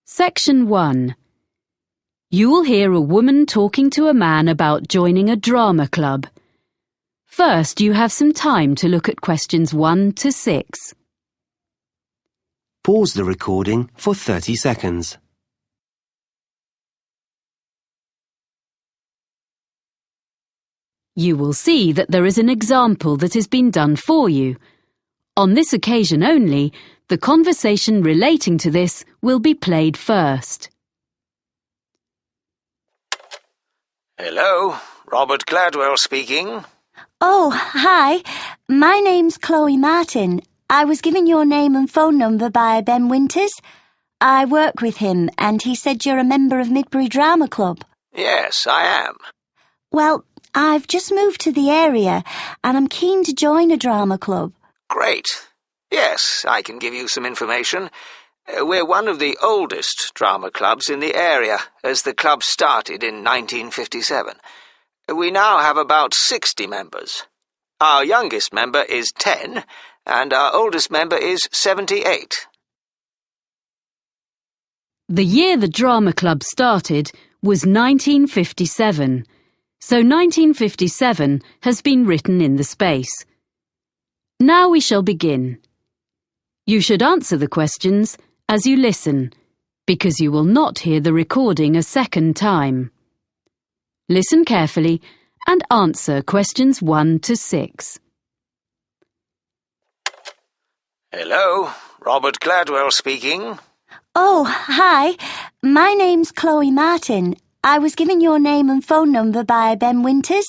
Section 1. You will hear a woman talking to a man about joining a drama club. First, you have some time to look at questions 1 to 6. Pause the recording for 30 seconds. You will see that there is an example that has been done for you. On this occasion only, the conversation relating to this will be played first. Hello, Robert Gladwell speaking. Oh, hi. My name's Chloe Martin. I was given your name and phone number by Ben Winters. I work with him and he said you're a member of Midbury Drama Club. Yes, I am. Well, I've just moved to the area and I'm keen to join a drama club. Great. Yes, I can give you some information. We're one of the oldest drama clubs in the area, as the club started in 1957. We now have about 60 members. Our youngest member is 10, and our oldest member is 78. The year the drama club started was 1957, so 1957 has been written in the space. Now we shall begin. You should answer the questions as you listen, because you will not hear the recording a second time. Listen carefully and answer questions 1 to 6. Hello, Robert Gladwell speaking. Oh, hi. My name's Chloe Martin. I was given your name and phone number by Ben Winters.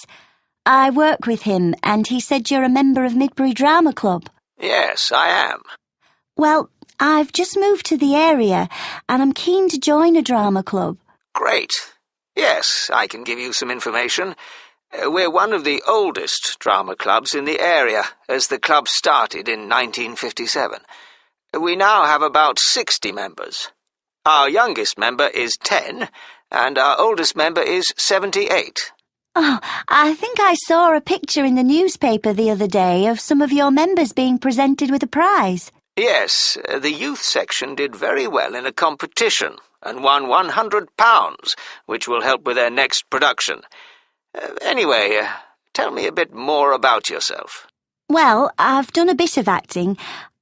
I work with him and he said you're a member of Midbury Drama Club. Yes, I am. Well, I've just moved to the area and I'm keen to join a drama club. Great. Yes, I can give you some information. We're one of the oldest drama clubs in the area, as the club started in 1957. We now have about 60 members. Our youngest member is 10, and our oldest member is 78. Oh, I think I saw a picture in the newspaper the other day of some of your members being presented with a prize. Yes, the youth section did very well in a competition and won £100, which will help with their next production. Anyway, tell me a bit more about yourself. Well, I've done a bit of acting.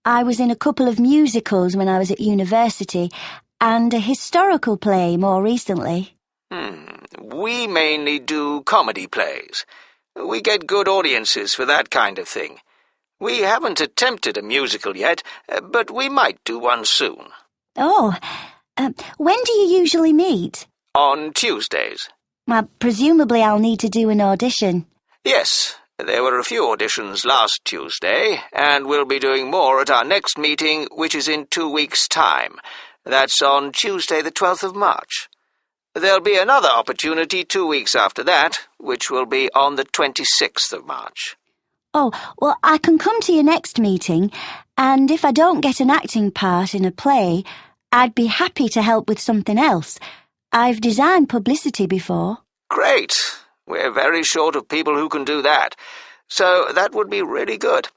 I was in a couple of musicals when I was at university, and a historical play more recently. We mainly do comedy plays. We get good audiences for that kind of thing. We haven't attempted a musical yet, but we might do one soon. Oh, when do you usually meet? On Tuesdays. Well, presumably I'll need to do an audition. Yes, there were a few auditions last Tuesday, and we'll be doing more at our next meeting, which is in 2 weeks' time. That's on Tuesday the 12th of March. There'll be another opportunity 2 weeks after that, which will be on the 26th of March. Oh, well, I can come to your next meeting, and if I don't get an acting part in a play, I'd be happy to help with something else. I've designed publicity before. Great. We're very short of people who can do that, so that would be really good.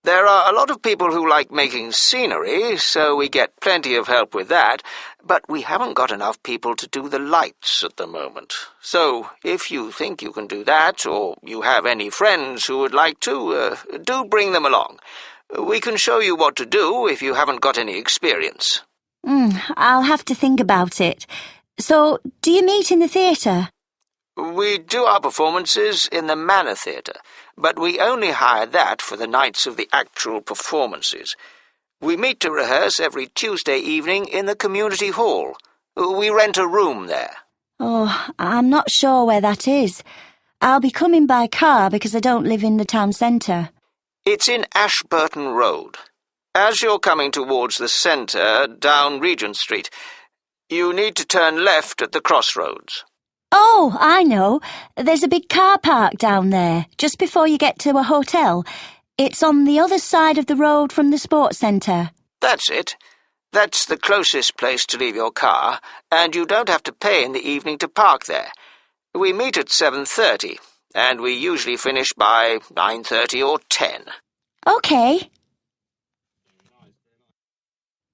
There are a lot of people who like making scenery, so we get plenty of help with that, but we haven't got enough people to do the lights at the moment. So, if you think you can do that, or you have any friends who would like to, do bring them along. We can show you what to do if you haven't got any experience. I'll have to think about it. So, do you meet in the theatre? We do our performances in the Manor Theatre, but we only hire that for the nights of the actual performances. We meet to rehearse every Tuesday evening in the community hall. We rent a room there. Oh, I'm not sure where that is. I'll be coming by car because I don't live in the town centre. It's in Ashburton Road. As you're coming towards the centre, down Regent Street, you need to turn left at the crossroads. Oh, I know. There's a big car park down there, just before you get to a hotel. It's on the other side of the road from the sports centre. That's it. That's the closest place to leave your car, and you don't have to pay in the evening to park there. We meet at 7:30, and we usually finish by 9:30 or 10. OK.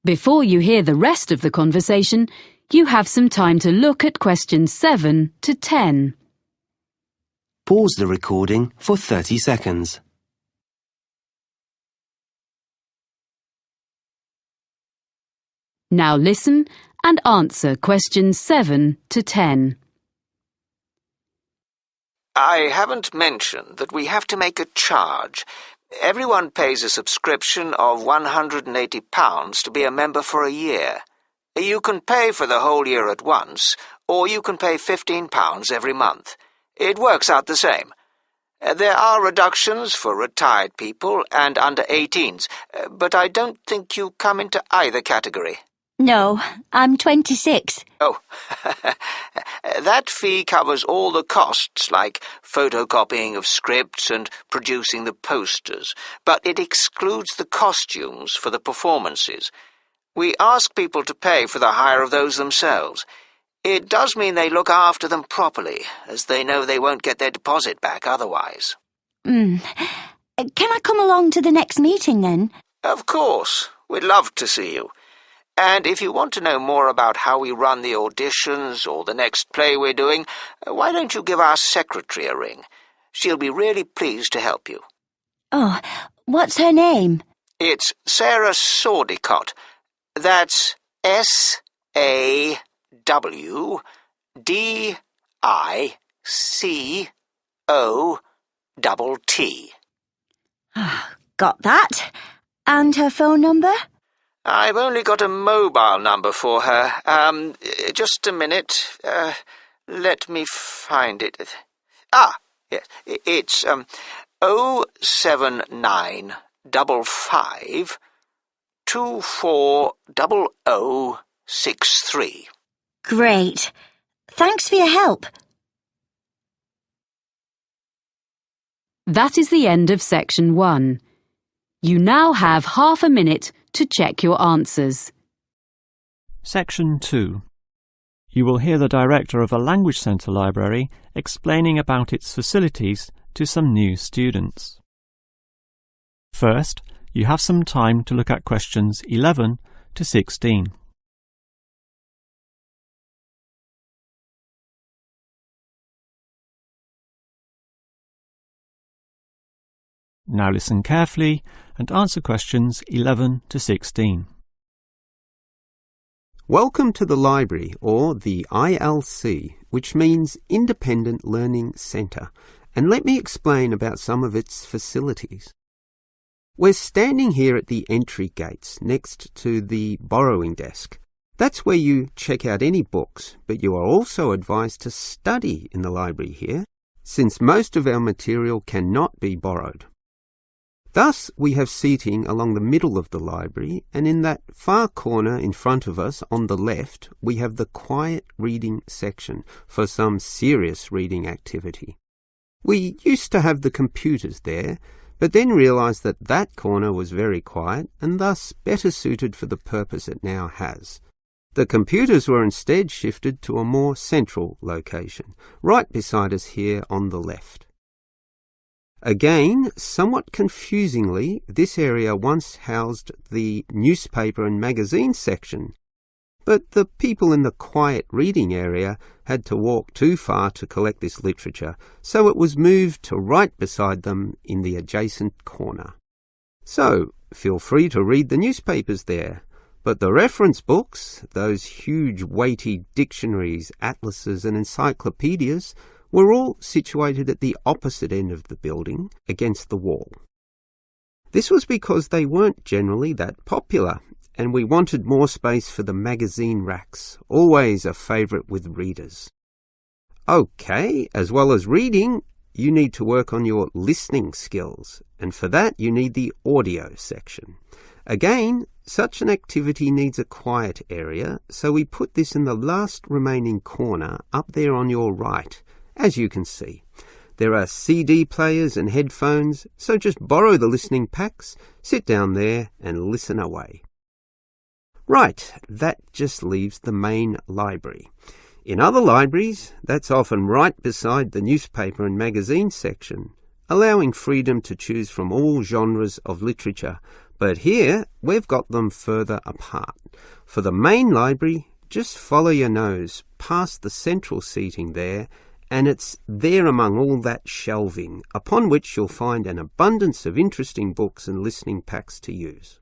Before you hear the rest of the conversation, you have some time to look at questions 7 to 10. Pause the recording for 30 seconds. Now listen and answer questions 7 to 10. I haven't mentioned that we have to make a charge. Everyone pays a subscription of £180 to be a member for a year. You can pay for the whole year at once, or you can pay £15 every month. It works out the same. There are reductions for retired people and under 18s, but I don't think you come into either category. No, I'm 26. Oh, that fee covers all the costs, like photocopying of scripts and producing the posters, but it excludes the costumes for the performances. We ask people to pay for the hire of those themselves. It does mean they look after them properly, as they know they won't get their deposit back otherwise. Can I come along to the next meeting then? Of course. We'd love to see you. And if you want to know more about how we run the auditions or the next play we're doing, why don't you give our secretary a ring? She'll be really pleased to help you. Oh, what's her name? It's Sarah Sordicott. That's SAWDICOTT. Got that. And her phone number? I've only got a mobile number for her. Just a minute. Let me find it. Yes. It's 07955 240063. Great. Thanks for your help. That is the end of section 1. You now have half a minute to check your answers. Section 2. You will hear the director of a Language Centre library explaining about its facilities to some new students. First, you have some time to look at questions 11 to 16. Now listen carefully and answer questions 11 to 16. Welcome to the library, or the ILC, which means Independent Learning Centre, and let me explain about some of its facilities. We're standing here at the entry gates next to the borrowing desk. That's where you check out any books, but you are also advised to study in the library here, since most of our material cannot be borrowed. Thus, we have seating along the middle of the library, and in that far corner in front of us on the left, we have the quiet reading section for some serious reading activity. We used to have the computers there, but then realised that that corner was very quiet and thus better suited for the purpose it now has. The computers were instead shifted to a more central location, right beside us here on the left. Again, somewhat confusingly, this area once housed the newspaper and magazine section, but the people in the quiet reading area had to walk too far to collect this literature, so it was moved to right beside them in the adjacent corner. So, feel free to read the newspapers there, but the reference books, those huge weighty dictionaries, atlases and encyclopedias, were all situated at the opposite end of the building, against the wall. This was because they weren't generally that popular, and we wanted more space for the magazine racks, always a favourite with readers. OK, as well as reading, you need to work on your listening skills, and for that you need the audio section. Again, such an activity needs a quiet area, so we put this in the last remaining corner up there on your right. As you can see, there are CD players and headphones, so just borrow the listening packs, sit down there and listen away. Right, that just leaves the main library. In other libraries, that's often right beside the newspaper and magazine section, allowing freedom to choose from all genres of literature, But here, we've got them further apart. For the main library, just follow your nose past the central seating there, and it's there among all that shelving, upon which you'll find an abundance of interesting books and listening packs to use.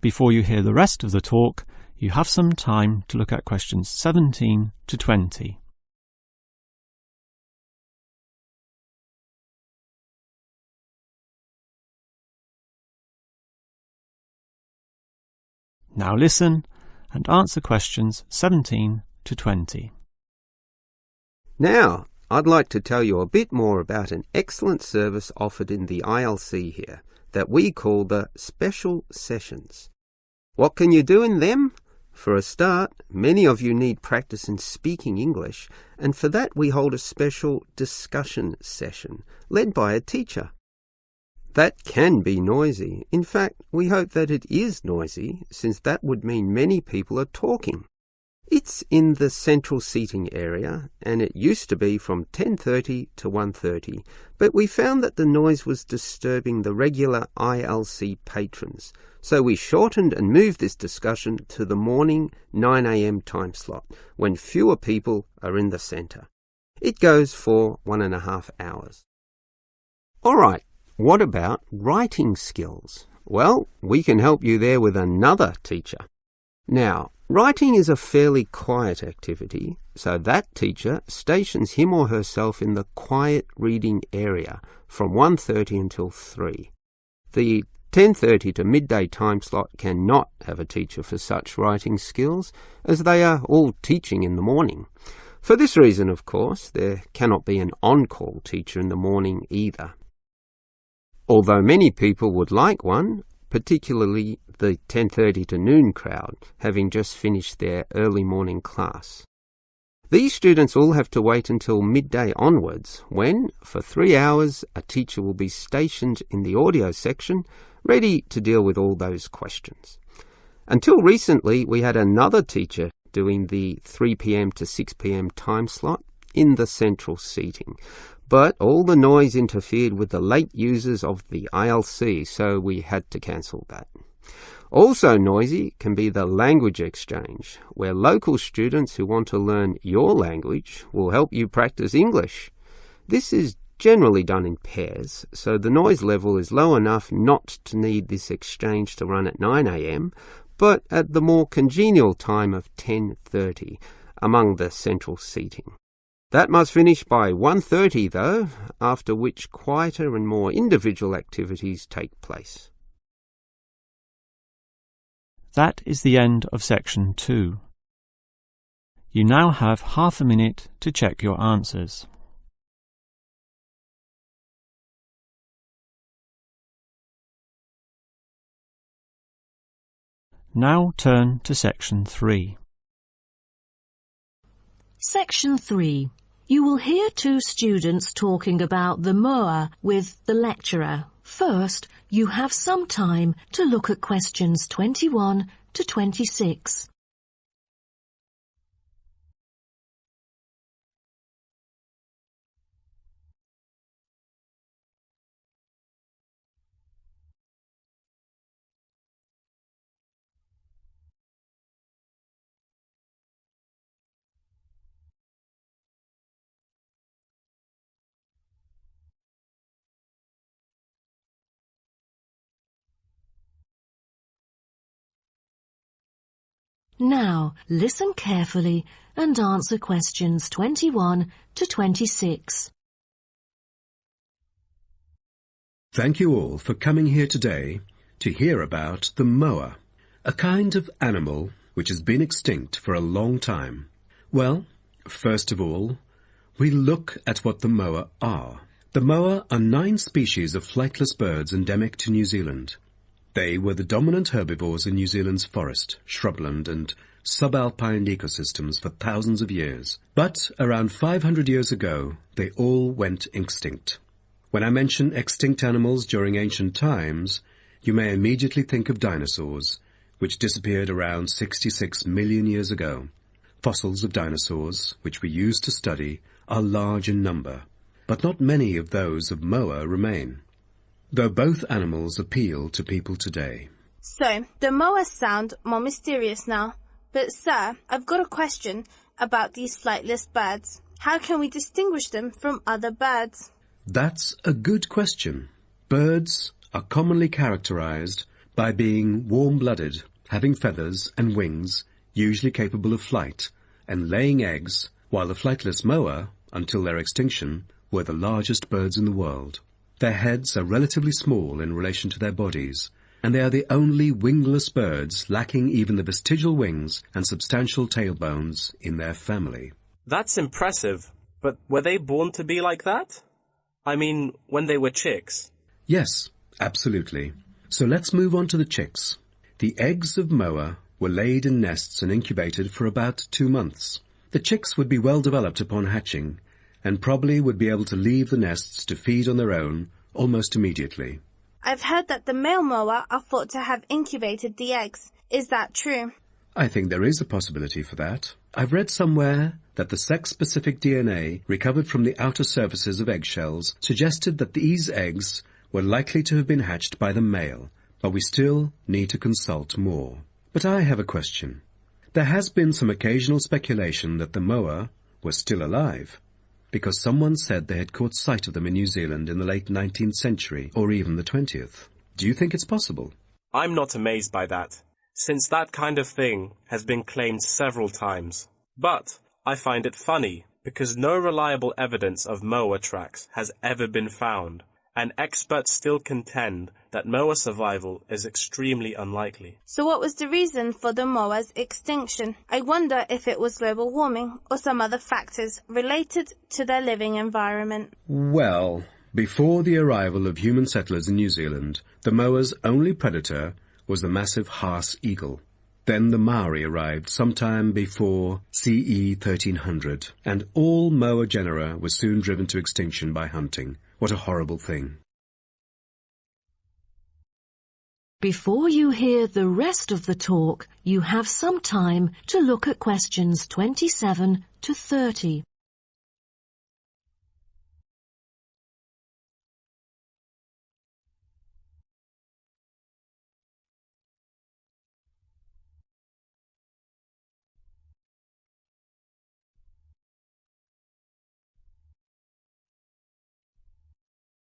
Before you hear the rest of the talk, you have some time to look at questions 17 to 20. Now listen and answer questions 17 to 20. Now, I'd like to tell you a bit more about an excellent service offered in the ILC here that we call the Special Sessions. What can you do in them? For a start, many of you need practice in speaking English, and for that we hold a special discussion session led by a teacher. That can be noisy. In fact, we hope that it is noisy, since that would mean many people are talking. It's in the central seating area, and it used to be from 10:30 to 1:30, but we found that the noise was disturbing the regular ILC patrons, so we shortened and moved this discussion to the morning 9 a.m. time slot, when fewer people are in the centre. It goes for 1.5 hours. All right. What about writing skills? Well, we can help you there with another teacher. Now, writing is a fairly quiet activity, so that teacher stations him or herself in the quiet reading area from 1:30 until 3. The 10:30 to midday time slot cannot have a teacher for such writing skills, as they are all teaching in the morning. For this reason, of course, there cannot be an on-call teacher in the morning either. Although many people would like one, particularly the 10:30 to noon crowd, having just finished their early morning class. These students all have to wait until midday onwards, when, for 3 hours, a teacher will be stationed in the audio section, ready to deal with all those questions. Until recently, we had another teacher doing the 3 p.m. to 6 p.m. time slot in the central seating. But all the noise interfered with the late users of the ILC, so we had to cancel that. Also noisy can be the language exchange, where local students who want to learn your language will help you practice English. This is generally done in pairs, so the noise level is low enough not to need this exchange to run at 9 a.m, but at the more congenial time of 10:30 among the central seating. That must finish by 1:30 though, after which quieter and more individual activities take place. That is the end of section 2. You now have half a minute to check your answers. Now turn to section 3. Section 3. You will hear two students talking about the MOA with the lecturer. First, you have some time to look at questions 21 to 26. Now, listen carefully and answer questions 21 to 26. Thank you all for coming here today to hear about the moa, a kind of animal which has been extinct for a long time. Well, first of all, we look at what the moa are. The moa are 9 species of flightless birds endemic to New Zealand. They were the dominant herbivores in New Zealand's forest, shrubland and subalpine ecosystems for thousands of years. But around 500 years ago, they all went extinct. When I mention extinct animals during ancient times, you may immediately think of dinosaurs, which disappeared around 66 million years ago. Fossils of dinosaurs, which we use to study, are large in number, but not many of those of moa remain. though both animals appeal to people today. So, the moas sound more mysterious now. But sir, I've got a question about these flightless birds. How can we distinguish them from other birds? That's a good question. Birds are commonly characterized by being warm-blooded, having feathers and wings, usually capable of flight, and laying eggs, while the flightless moa, until their extinction, were the largest birds in the world. Their heads are relatively small in relation to their bodies, and they are the only wingless birds lacking even the vestigial wings and substantial tailbones in their family. That's impressive, but were they born to be like that? I mean, when they were chicks. Yes, absolutely. So let's move on to the chicks. The eggs of moa were laid in nests and incubated for about 2 months. The chicks would be well developed upon hatching, and probably would be able to leave the nests to feed on their own almost immediately. I've heard that the male moa are thought to have incubated the eggs. Is that true? I think there is a possibility for that. I've read somewhere that the sex-specific DNA recovered from the outer surfaces of eggshells suggested that these eggs were likely to have been hatched by the male, but we still need to consult more. But I have a question. There has been some occasional speculation that the moa were still alive, because someone said they had caught sight of them in New Zealand in the late 19th century, or even the 20th. Do you think it's possible? I'm not amazed by that, since that kind of thing has been claimed several times. But I find it funny, because no reliable evidence of moa tracks has ever been found, and experts still contend that moa survival is extremely unlikely. So what was the reason for the moa's extinction? I wonder if it was global warming or some other factors related to their living environment. Well, before the arrival of human settlers in New Zealand, the moa's only predator was the massive Haas eagle. Then the Maori arrived sometime before CE 1300, and all moa genera were soon driven to extinction by hunting. What a horrible thing. Before you hear the rest of the talk, you have some time to look at questions 27 to 30.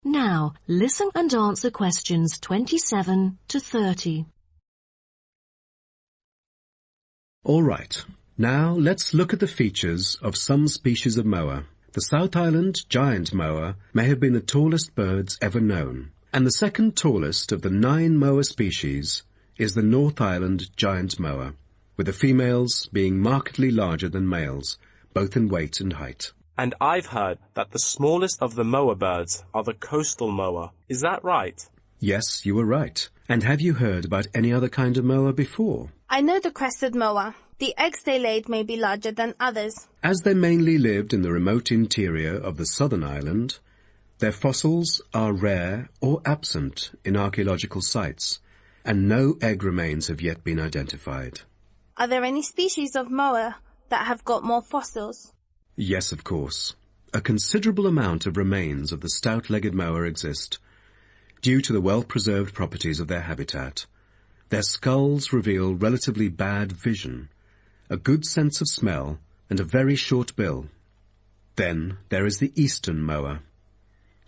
Now, listen and answer questions 27 to 30. All right. Now let's look at the features of some species of moa. The South Island giant moa may have been the tallest birds ever known, and the second tallest of the 9 moa species is the North Island giant moa, with the females being markedly larger than males, both in weight and height. And I've heard that the smallest of the moa birds are the coastal moa. Is that right? Yes, you were right. And have you heard about any other kind of moa before? I know the crested moa. The eggs they laid may be larger than others. As they mainly lived in the remote interior of the southern island, their fossils are rare or absent in archaeological sites, and no egg remains have yet been identified. Are there any species of moa that have got more fossils? Yes, of course. A considerable amount of remains of the stout-legged moa exist, due to the well-preserved properties of their habitat. Their skulls reveal relatively bad vision, a good sense of smell, and a very short bill. Then there is the eastern moa.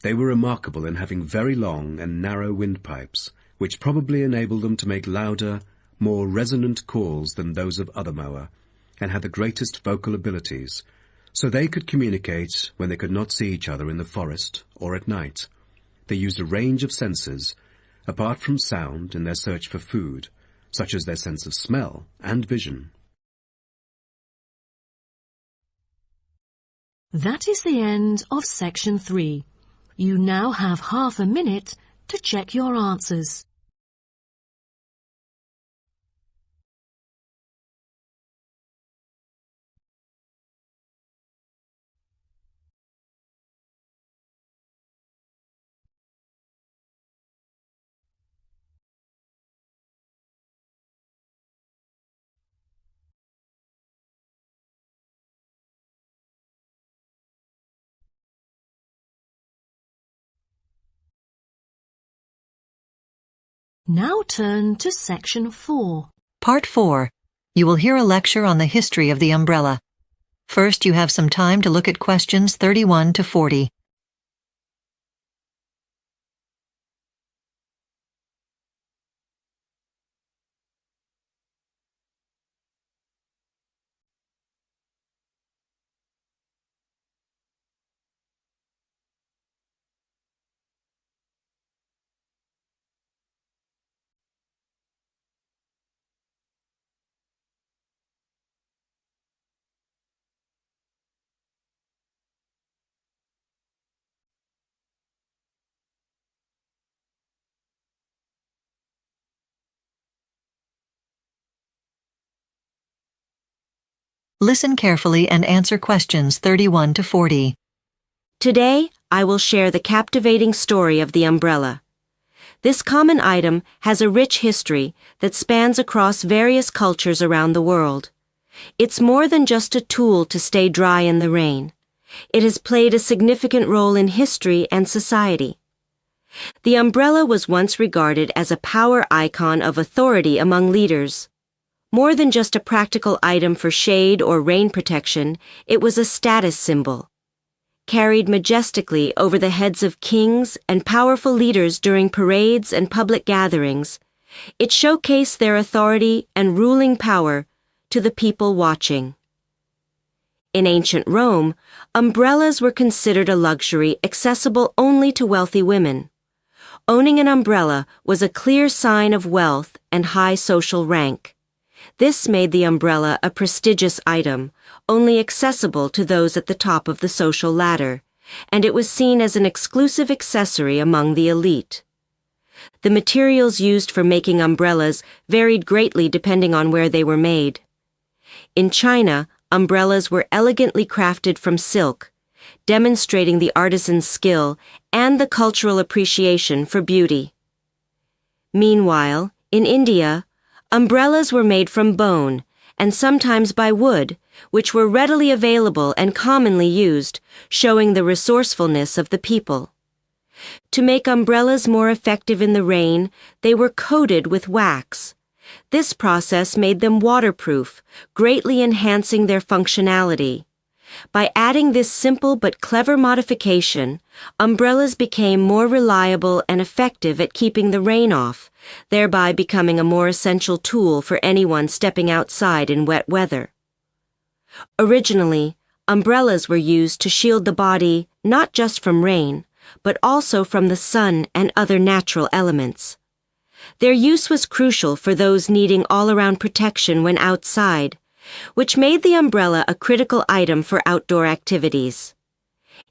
They were remarkable in having very long and narrow windpipes, which probably enabled them to make louder, more resonant calls than those of other moa, and had the greatest vocal abilities, so they could communicate when they could not see each other in the forest or at night. They used a range of senses, apart from sound, in their search for food, such as their sense of smell and vision. That is the end of section 3. You now have half a minute to check your answers. Now turn to Section 4. Part 4. You will hear a lecture on the history of the umbrella. First, you have some time to look at questions 31 to 40. Listen carefully and answer questions 31 to 40. Today, I will share the captivating story of the umbrella. This common item has a rich history that spans across various cultures around the world. It's more than just a tool to stay dry in the rain. It has played a significant role in history and society. The umbrella was once regarded as a power icon of authority among leaders. More than just a practical item for shade or rain protection, it was a status symbol. Carried majestically over the heads of kings and powerful leaders during parades and public gatherings, it showcased their authority and ruling power to the people watching. In ancient Rome, umbrellas were considered a luxury accessible only to wealthy women. Owning an umbrella was a clear sign of wealth and high social rank. This made the umbrella a prestigious item, only accessible to those at the top of the social ladder, and it was seen as an exclusive accessory among the elite. The materials used for making umbrellas varied greatly depending on where they were made. In China, umbrellas were elegantly crafted from silk, demonstrating the artisan's skill and the cultural appreciation for beauty. Meanwhile, in India, umbrellas were made from bone, and sometimes by wood, which were readily available and commonly used, showing the resourcefulness of the people. To make umbrellas more effective in the rain, they were coated with wax. This process made them waterproof, greatly enhancing their functionality. By adding this simple but clever modification, umbrellas became more reliable and effective at keeping the rain off, thereby becoming a more essential tool for anyone stepping outside in wet weather. Originally, umbrellas were used to shield the body not just from rain, but also from the sun and other natural elements. Their use was crucial for those needing all-around protection when outside, which made the umbrella a critical item for outdoor activities.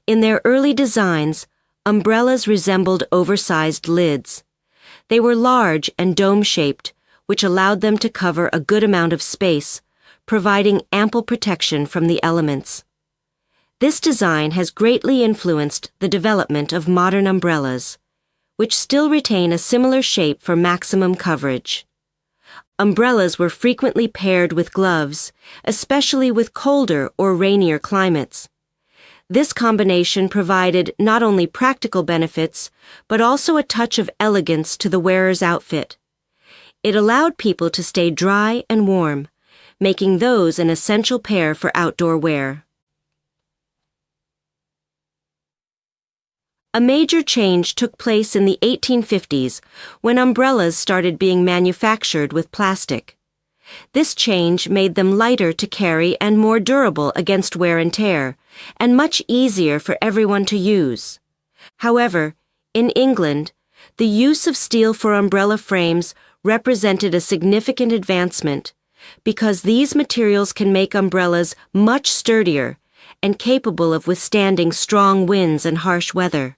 In their early designs, umbrellas resembled oversized lids. They were large and dome-shaped, which allowed them to cover a good amount of space, providing ample protection from the elements. This design has greatly influenced the development of modern umbrellas, which still retain a similar shape for maximum coverage. Umbrellas were frequently paired with gloves, especially with colder or rainier climates. This combination provided not only practical benefits, but also a touch of elegance to the wearer's outfit. It allowed people to stay dry and warm, making those an essential pair for outdoor wear. A major change took place in the 1850s when umbrellas started being manufactured with plastic. This change made them lighter to carry and more durable against wear and tear, and much easier for everyone to use. However, in England, the use of steel for umbrella frames represented a significant advancement because these materials can make umbrellas much sturdier and capable of withstanding strong winds and harsh weather.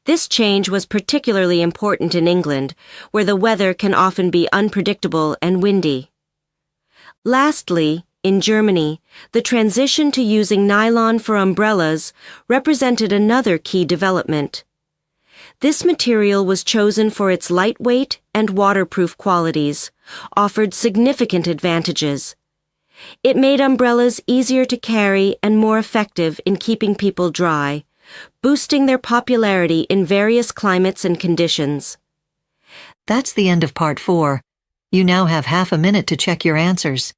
This change was particularly important in England, where the weather can often be unpredictable and windy. Lastly, in Germany, the transition to using nylon for umbrellas represented another key development. This material was chosen for its lightweight and waterproof qualities, offered significant advantages. It made umbrellas easier to carry and more effective in keeping people dry, boosting their popularity in various climates and conditions. That's the end of part 4. You now have half a minute to check your answers.